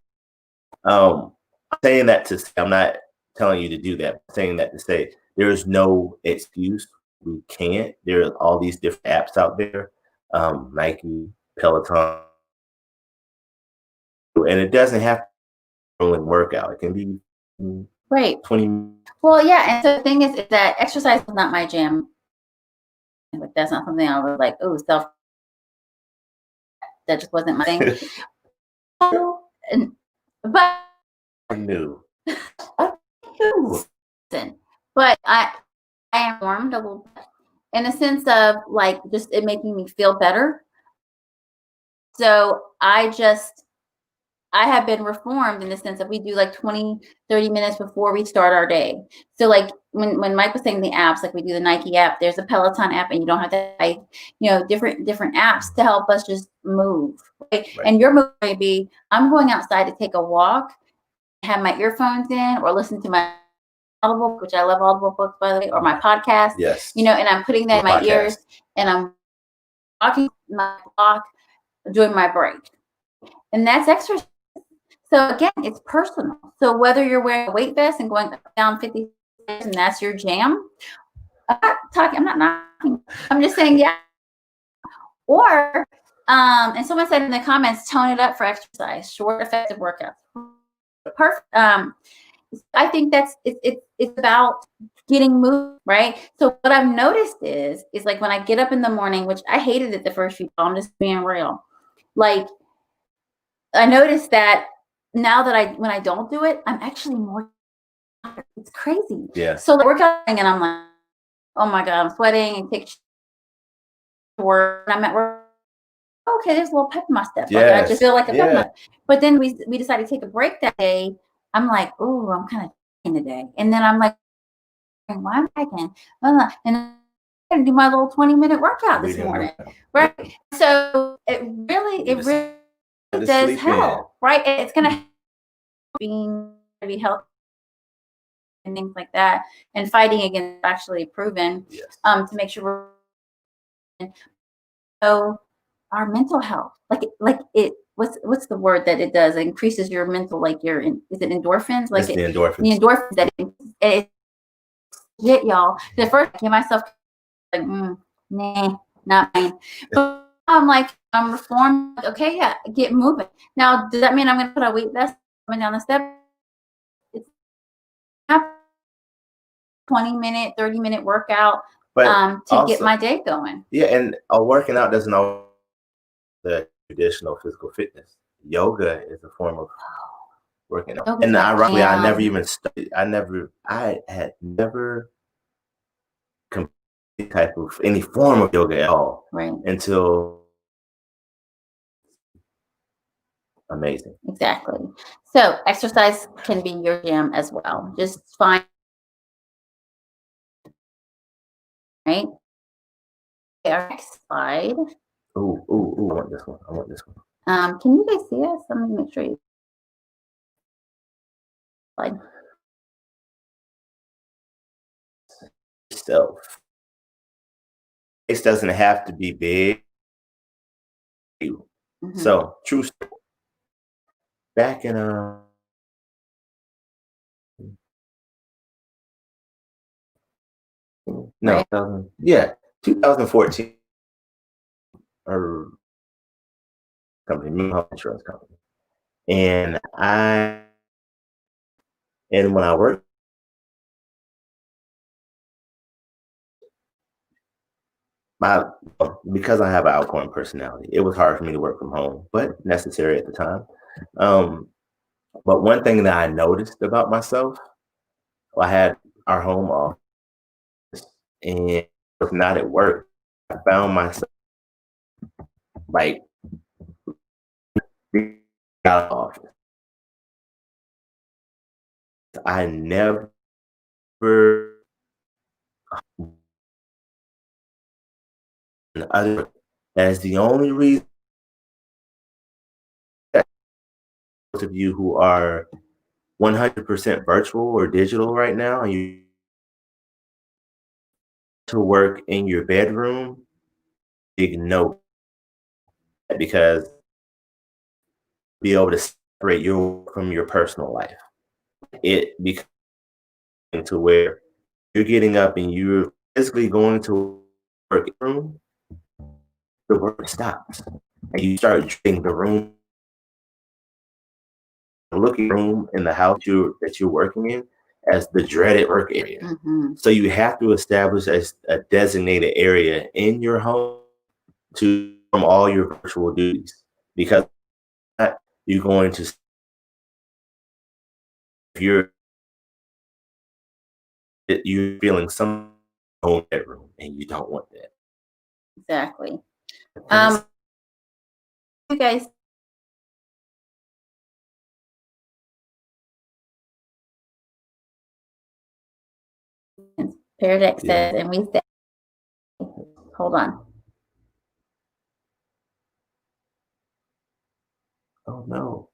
Saying that to say, I'm not telling you to do that. I'm saying that to say there is no excuse. We can't. There are all these different apps out there, Nike, Peloton, and it doesn't have to be a workout. It can be right 20. Well, yeah, and so the thing is that exercise is not my jam. Like that's not something I was like, oh, self. That just wasn't my thing. But I knew. But I am informed a little bit in a sense of like just it making me feel better. So I have been reformed in the sense that we do like 20, 30 minutes before we start our day. So like when Mike was saying the apps, like we do the Nike app, there's a Peloton app, and you don't have to like, different apps to help us just move. Right? And your move may be, I'm going outside to take a walk, have my earphones in, or listen to my Audible, which I love Audible books, by the way, or my podcast. Yes. And I'm putting that in my ears, and I'm walking my block during my break. And that's exercise. So again, it's personal. So whether you're wearing a weight vest and going down 50 stairs and that's your jam, I'm not knocking. I'm just saying, yeah. Or, and someone said in the comments, tone it up for exercise, short, effective workouts. Perfect. I think that's it's about getting moved, right? So what I've noticed is like when I get up in the morning, which I hated it the first few, I'm just being real. Like I noticed that now that when I don't do it, I'm actually more tired. It's crazy. Yeah. So like, we're going and I'm like, oh my God, I'm sweating and take work. And I'm at work. Okay, there's a little pep in my step. Like I just feel like a pep. But then we decided to take a break that day. I'm like, oh, I'm kind of in today. And then I'm like, why am I again? And I'm gonna do my little 20-minute workout this morning. Right. So it really does help. Right. It's gonna be healthy and things like that. And fighting against actually proven to make sure we're so our mental health. Like it what's the word that it does? It increases your mental, like is it endorphins? Like the endorphins. The endorphins that it legit, y'all. The first I give myself like, nah, not mine. But I'm like, I'm reformed. Okay, yeah, get moving. Now, does that mean I'm gonna put a weight vest coming down the steps? It's 20-minute, 30-minute workout to get my day going. Yeah, and working out doesn't always the traditional physical fitness. Yoga is a form of working out. And ironically, I never even studied. I had never completed type of any form of yoga at all. Right. Until amazing. Exactly. So exercise can be your jam as well. Just find, right? Our next slide. Ooh, I want this one. Can you guys see us? Let me make sure you slide. Self. It doesn't have to be big. Mhm. So true story. Back in Right. 2014 or company, mental health insurance company. And when I worked, because I have an outgoing personality, it was hard for me to work from home, but necessary at the time. But one thing that I noticed about myself, I had our home office, and if not at work, I found myself like out of office. I never other as the only reason that those of you who are 100% virtual or digital right now, and you to work in your bedroom, ignore that because be able to separate your work from your personal life. It becomes to where you're getting up and you're physically going to work room, the work stops. And you start treating the room, the looking room in the house that you're working in as the dreaded work area. Mhm. So you have to establish a designated area in your home to from all your virtual duties because you're going to if you're feeling some own bedroom and you don't want that. Exactly. Yes. You guys. Paradex says, and we say, hold on. Oh no.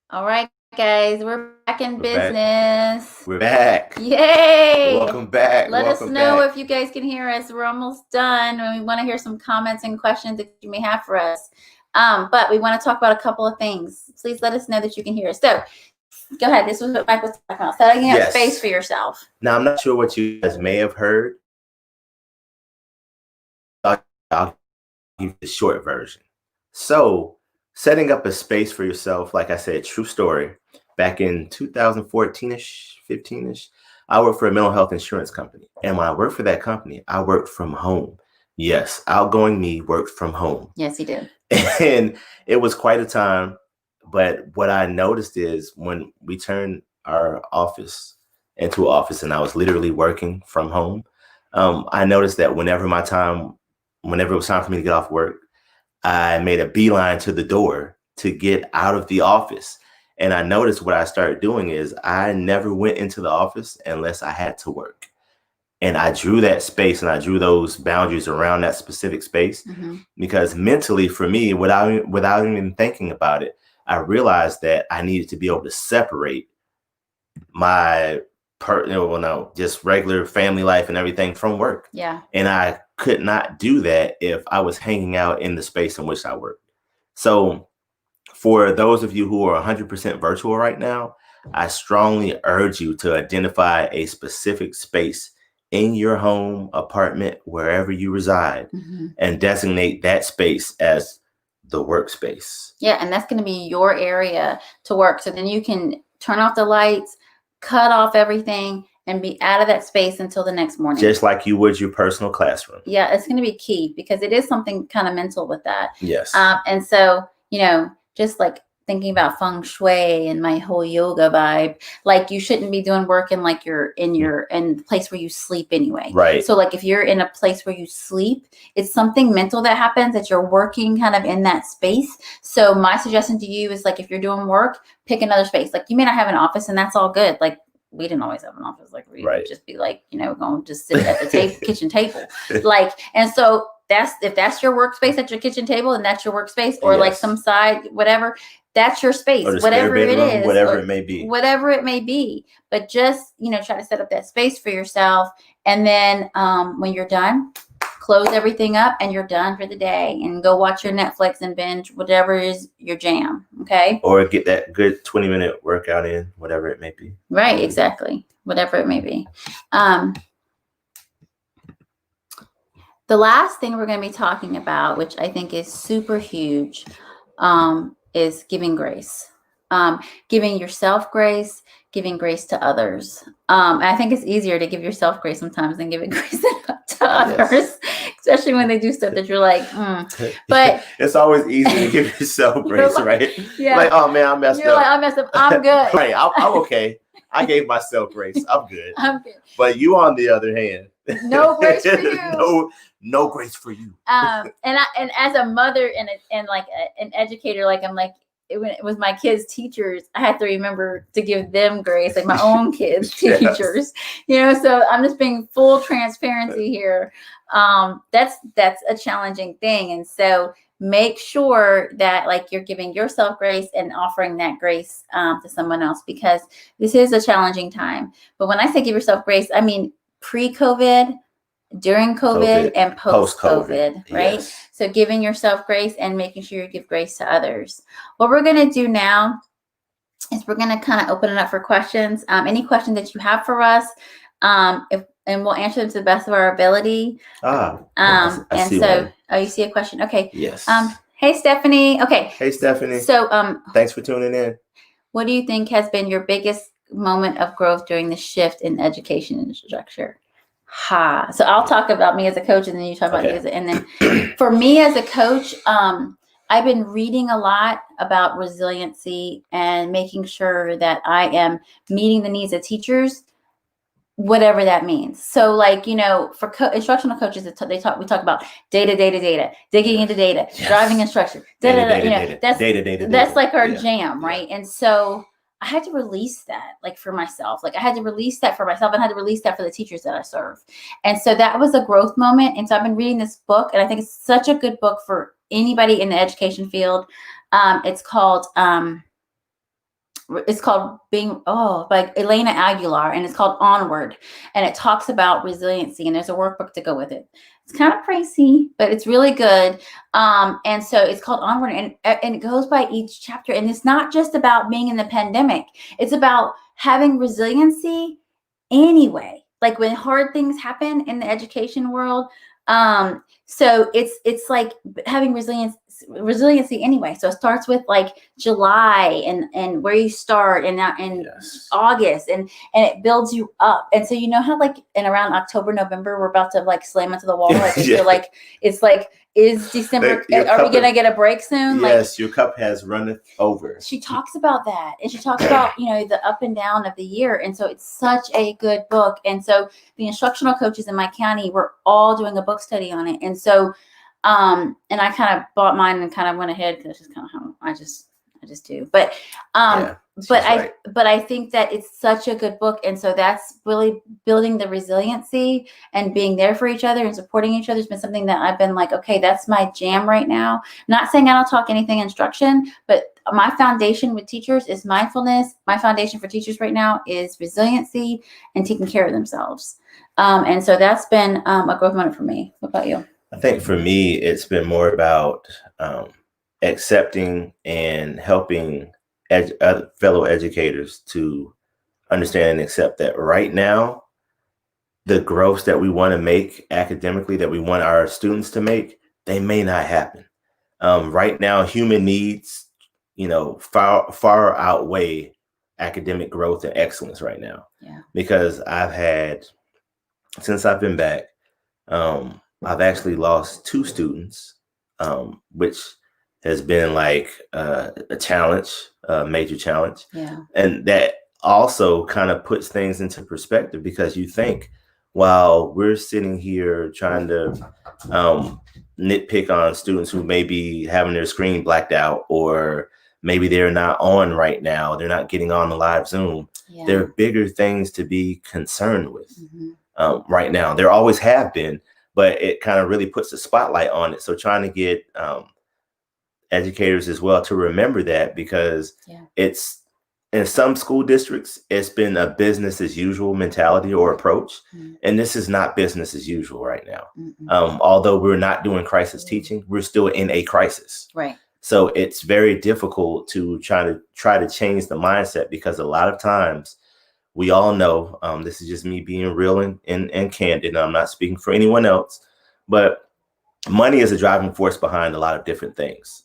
All right, guys, we're back in business. We're back. Yay! Welcome back. Let us know if you guys can hear us. We're almost done, and we want to hear some comments and questions that you may have for us. But we want to talk about a couple of things. Please let us know that you can hear us. So, go ahead. This was what Mike was talking about. Setting up space for yourself. Now, I'm not sure what you guys may have heard. I'll give you the short version. So, setting up a space for yourself, like I said, true story. Back in 2014-ish, 15-ish, I worked for a mental health insurance company. And when I worked for that company, I worked from home. Yes, outgoing me worked from home. Yes, he did. And it was quite a time. But what I noticed is when we turned our office into an office and I was literally working from home, I noticed that whenever it was time for me to get off work, I made a beeline to the door to get out of the office. And I noticed what I started doing is I never went into the office unless I had to work. And I drew that space and I drew those boundaries around that specific space because mentally for me, without even thinking about it, I realized that I needed to be able to separate my just regular family life and everything from work. Yeah. And I could not do that if I was hanging out in the space in which I worked. So for those of you who are 100% virtual right now, I strongly urge you to identify a specific space in your home, apartment, wherever you reside, and designate that space as the workspace. Yeah, and that's going to be your area to work. So then you can turn off the lights, cut off everything, and be out of that space until the next morning. Just like you would your personal classroom. Yeah, it's going to be key because it is something kind of mental with that. Yes. And so, just like thinking about feng shui and my whole yoga vibe, like you shouldn't be doing work in like in the place where you sleep anyway. Right. So like if you're in a place where you sleep, it's something mental that happens that you're working kind of in that space. So my suggestion to you is like, if you're doing work, pick another space. Like you may not have an office and that's all good. Like we didn't always have an office. Like we would just be like, going to just sit at the kitchen table. Like, and so if that's your workspace at your kitchen table and that's your workspace or like some side, whatever, that's your space, whatever it is, whatever it may be, but just, try to set up that space for yourself. And then, when you're done, close everything up and you're done for the day and go watch your Netflix and binge whatever is your jam. Okay. Or get that good 20-minute workout in, whatever it may be. Right. Exactly. Whatever it may be. The last thing we're going to be talking about, which I think is super huge, is giving grace, giving yourself grace, giving grace to others. And I think it's easier to give yourself grace sometimes than giving grace to others, especially when they do stuff that you're like, But it's always easy to give yourself grace, right? Yeah. Like, oh man, I messed up. I messed up. I'm good. Right. I'm okay. I gave myself grace. I'm good. I'm good. But you, on the other hand, no grace for you. No grace for you. And as a mother and like an educator, like I'm like, when it was my kids' teachers, I had to remember to give them grace, like my own kids' teachers, so I'm just being full transparency here. That's a challenging thing. And so make sure that like you're giving yourself grace and offering that grace to someone else, because this is a challenging time. But when I say give yourself grace, I mean pre-COVID, during COVID and post-COVID, right? Yes. So giving yourself grace and making sure you give grace to others. What we're going to do now is we're going to kind of open it up for questions. Any questions that you have for us, and we'll answer them to the best of our ability. I see one. Oh, you see a question? Okay. Yes. Hey, Stephanie. Okay. Hey, Stephanie. So, thanks for tuning in. What do you think has been your biggest moment of growth during the shift in education and structure? So I'll talk about me as a coach and then you talk about you and then for me as a coach, I've been reading a lot about resiliency and making sure that I am meeting the needs of teachers, whatever that means. So like, for instructional coaches, we talk about data, digging into data, driving instruction, that's like our jam, right? And so I had to release that for myself. Like I had to release that for myself and I had to release that for the teachers that I serve. And so that was a growth moment. And so I've been reading this book and I think it's such a good book for anybody in the education field. It's called by Elena Aguilar, and it's called Onward. And it talks about resiliency and there's a workbook to go with it. It's kind of pricey, but it's really good. And so it's called Onward and it goes by each chapter. And it's not just about being in the pandemic. It's about having resiliency anyway. Like when hard things happen in the education world. So it's like having resiliency anyway. So it starts with like July and where you start and August and it builds you up. And so how like in around October, November, we're about to like slam into the wall. Like you're like, it's like, is December, are we going to get a break soon? Yes, your cup has runneth over. She talks about that. And she talks about, the up and down of the year. And so it's such a good book. And so the instructional coaches in my county, we're all doing a book study on it. And so, and I kind of bought mine and kind of went ahead because it's just kind of how I just just do. But right. I think that it's such a good book. And so that's really building the resiliency and being there for each other and supporting each other has been something that I've been like, okay, that's my jam right now. Not saying I don't talk anything instruction, but my foundation with teachers is mindfulness. My foundation for teachers right now is resiliency and taking care of themselves. And so that's been a growth moment for me. What about you? I think for me, it's been more about accepting and helping fellow educators to understand and accept that right now, the growth that we want to make academically, that we want our students to make, they may not happen. Right now, human needs, far outweigh academic growth and excellence right now. Yeah. Because since I've been back, I've actually lost 2 students, which has been like a challenge, a major challenge. Yeah. And that also kind of puts things into perspective, because you think, while we're sitting here trying to nitpick on students who may be having their screen blacked out, or maybe they're not on right now, they're not getting on the live Zoom. Yeah. There are bigger things to be concerned with right now. There always have been, but it kind of really puts the spotlight on it. So trying to get educators as well to remember that, because it's, in some school districts, it's been a business as usual mentality or approach. And this is not business as usual right now. Although we're not doing crisis teaching, we're still in a crisis. Right. So it's very difficult to try to change the mindset, because a lot of times we all know, this is just me being real and candid. I'm not speaking for anyone else, but money is a driving force behind a lot of different things.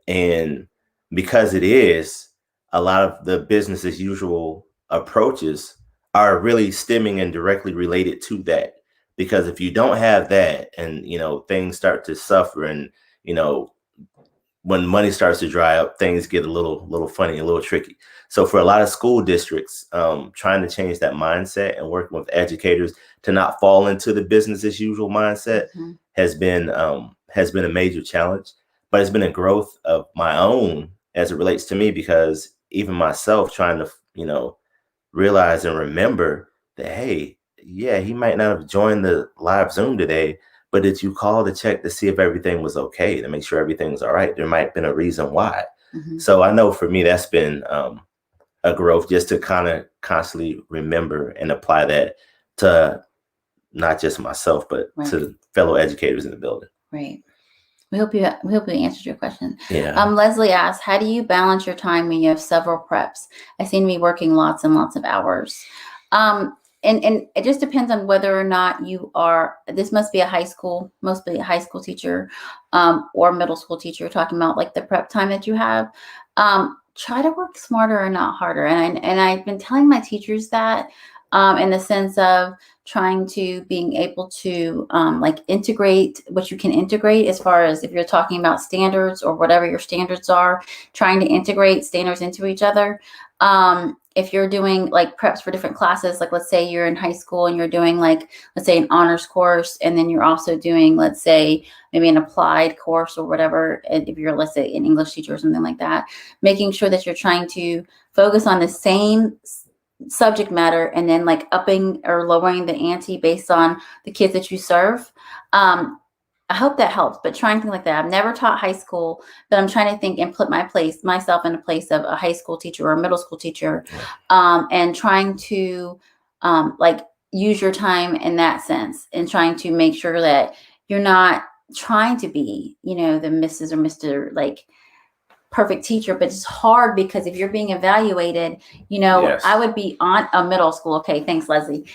And because it is, a lot of the business as usual approaches are really stemming and directly related to that. Because if you don't have that, and, things start to suffer, and, when money starts to dry up, things get a little funny, a little tricky. So for a lot of school districts, trying to change that mindset and working with educators to not fall into the business as usual mindset has been a major challenge. But it's been a growth of my own as it relates to me, because even myself trying to, realize and remember that, hey, yeah, he might not have joined the live Zoom today, but did you call to check to see if everything was okay, to make sure everything's all right? There might have been a reason why. So I know for me, that's been a growth, just to kind of constantly remember and apply that to not just myself, but to fellow educators in the building. Right. We hope you answered your question. Yeah. Leslie asks, how do you balance your time when you have several preps? I seem to be working lots and lots of hours. And it just depends on whether or not you are, this must be mostly a high school teacher, or middle school teacher, talking about like the prep time that you have. Try to work smarter and not harder. And I've been telling my teachers that, in the sense of trying to being able to like integrate what you can integrate, as far as if you're talking about standards or whatever your standards are, trying to integrate standards into each other. If you're doing like preps for different classes, like let's say you're in high school and you're doing like, let's say an honors course, and then you're also doing, let's say maybe an applied course or whatever, and if you're, let's say, an English teacher or something like that, making sure that you're trying to focus on the same subject matter, and then like upping or lowering the ante based on the kids that you serve. I hope that helps, but trying to think like that. I've never taught high school, but I'm trying to think and put myself in a place of a high school teacher or a middle school teacher, and trying to like use your time in that sense, and trying to make sure that you're not trying to be, the Mrs. or Mr. like perfect teacher, but it's hard, because if you're being evaluated, Yes. I would be on a middle school. Okay. Thanks, Leslie.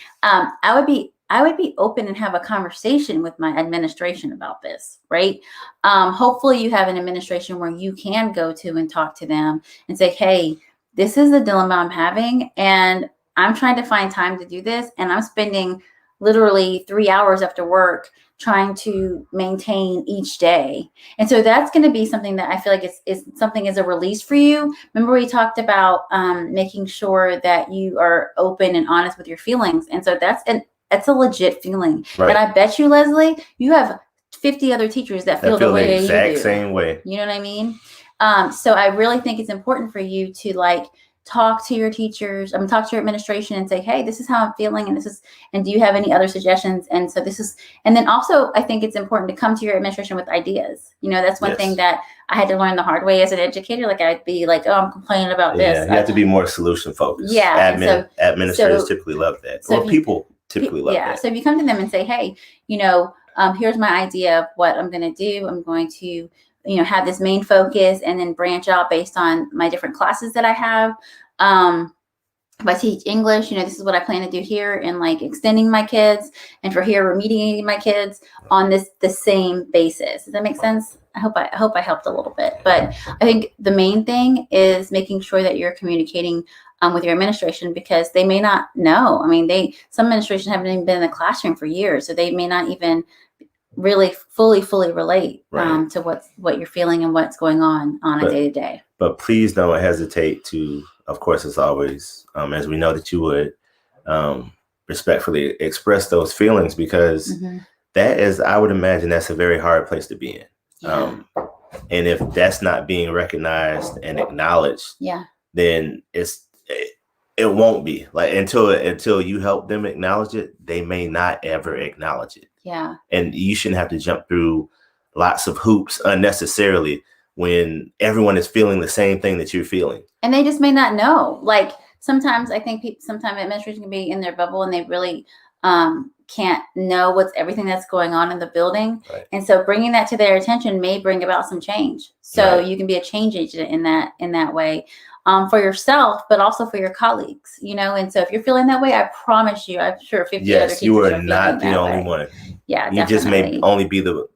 I would be open and have a conversation with my administration about this, right? Hopefully you have an administration where you can go to and talk to them and say, hey, this is the dilemma I'm having, and I'm trying to find time to do this, and I'm spending literally 3 hours after work trying to maintain each day. And so that's going to be something that I feel like is something as a release for you. Remember, we talked about making sure that you are open and honest with your feelings. And so that's a legit feeling. Right. And I bet you, Leslie, you have 50 other teachers that feel the way exact you do. Same way. You know what I mean? So I really think it's important for you to like talk to your teachers, talk to your administration and say, hey, this is how I'm feeling. And do you have any other suggestions? And so and then also I think it's important to come to your administration with ideas. That's one thing that I had to learn the hard way as an educator. Like I'd be like, oh, I'm complaining about this. Yeah, you have to be more solution focused. Yeah. Administrators typically love that. Or people typically love that. So if you come to them and say, hey, here's my idea of what I'm going to do. I'm going to have this main focus and then branch out based on my different classes that I have. If I teach English, this is what I plan to do here and like extending my kids, and for here remediating my kids on the same basis. Does that make sense? I hope I helped a little bit, but I think the main thing is making sure that you're communicating with your administration, because they may not know. Some administration haven't even been in the classroom for years, so they may not even really fully relate to what you're feeling and what's going on a day to day. But please don't hesitate to, of course, as always, as we know that you would, respectfully express those feelings, because that is, I would imagine, that's a very hard place to be in. Yeah. And if that's not being recognized and acknowledged, then it won't be like until you help them acknowledge it, they may not ever acknowledge it. Yeah. And you shouldn't have to jump through lots of hoops unnecessarily when everyone is feeling the same thing that you're feeling. And they just may not know. Like sometimes I think sometimes administration can be in their bubble and they really can't know everything that's going on in the building. Right. And so bringing that to their attention may bring about some change. So you can be a change agent in that way. For yourself, but also for your colleagues, and so if you're feeling that way, I promise you, I'm sure 50 other teachers you are feeling not the only way. one. Yeah, you just may only be the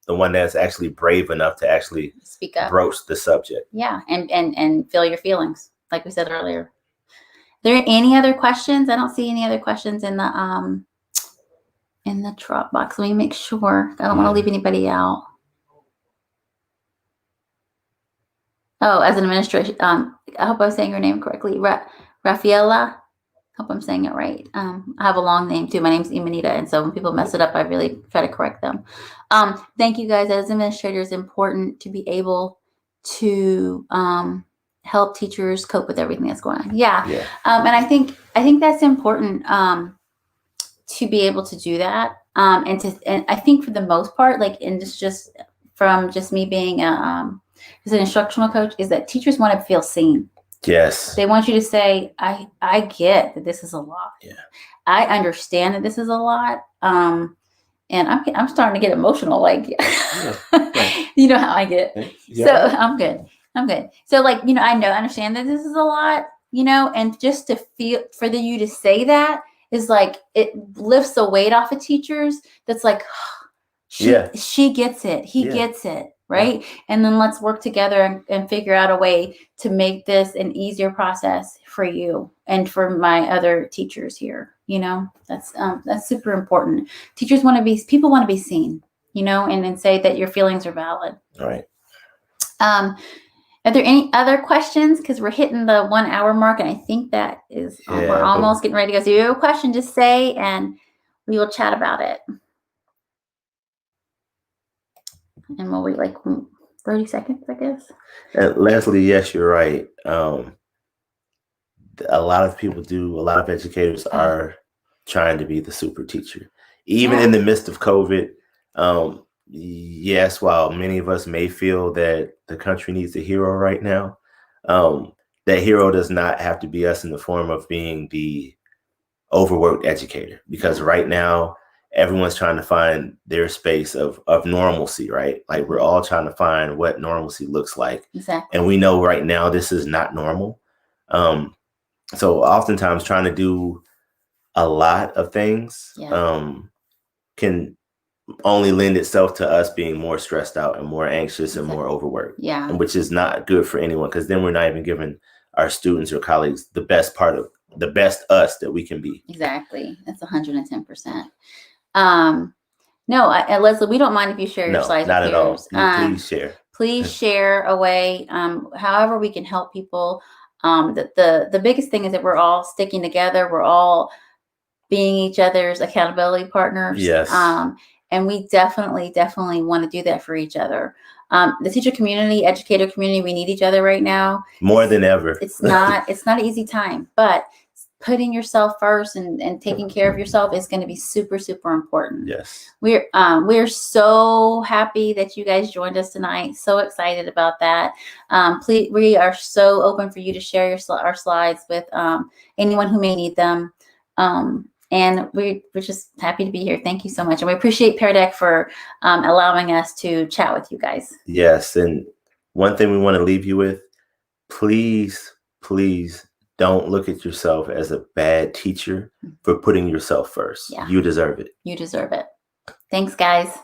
one that's actually brave enough to actually speak up, broach the subject. Yeah, and feel your feelings, like we said earlier. Are there any other questions? I don't see any other questions in the drop box. Let me make sure. I don't want to leave anybody out. Oh, as an administration, I hope I'm saying your name correctly. Rafaela, hope I'm saying it right. I have a long name too. My name's Imanita, and so when people mess it up, I really try to correct them. Thank you guys. As administrators, it's important to be able to help teachers cope with everything that's going on. Yeah. And I think that's important to be able to do that. And I think for the most part, like, and just from just me being as an instructional coach, is that teachers want to feel seen. Yes. They want you to say, I get that this is a lot. Yeah. I understand that this is a lot. And I'm starting to get emotional. Like, you know how I get. Yeah. So I'm good. So like, I understand that this is a lot, and just to feel for you to say that is like, it lifts the weight off of teachers. That's like, she gets it. He gets it. Right. Yeah. And then let's work together and figure out a way to make this an easier process for you and for my other teachers here. That's super important. People want to be seen, and say that your feelings are valid. All right. Are there any other questions? Because we're hitting the 1 hour mark, and I think that is we're almost getting ready to go. So if you have a question, just say, and we will chat about it. And we'll wait like 30 seconds, I guess. Leslie, yes, you're right. A lot of educators are trying to be the super teacher. Even in the midst of COVID, yes, while many of us may feel that the country needs a hero right now, that hero does not have to be us in the form of being the overworked educator. Because right now, everyone's trying to find their space of normalcy, right? Like we're all trying to find what normalcy looks like. Exactly. And we know right now this is not normal. So oftentimes trying to do a lot of things can only lend itself to us being more stressed out and more anxious and more overworked. Yeah. And which is not good for anyone, because then we're not even giving our students or colleagues the best us that we can be. Exactly. That's 110%. No, Leslie, we don't mind if you share your slides. Not at all. Please share. Please share away. However we can help people. The biggest thing is that we're all sticking together. We're all being each other's accountability partners. Yes. And we definitely want to do that for each other. The teacher community, educator community, we need each other right now. More than ever. It's not an easy time, but putting yourself first and taking care of yourself is going to be super, super important. Yes. We're so happy that you guys joined us tonight. So excited about that. Please, we are so open for you to share our slides with anyone who may need them. And we're just happy to be here. Thank you so much. And we appreciate Pear Deck for allowing us to chat with you guys. Yes. And one thing we want to leave you with, please, please don't look at yourself as a bad teacher for putting yourself first. Yeah. You deserve it. You deserve it. Thanks, guys.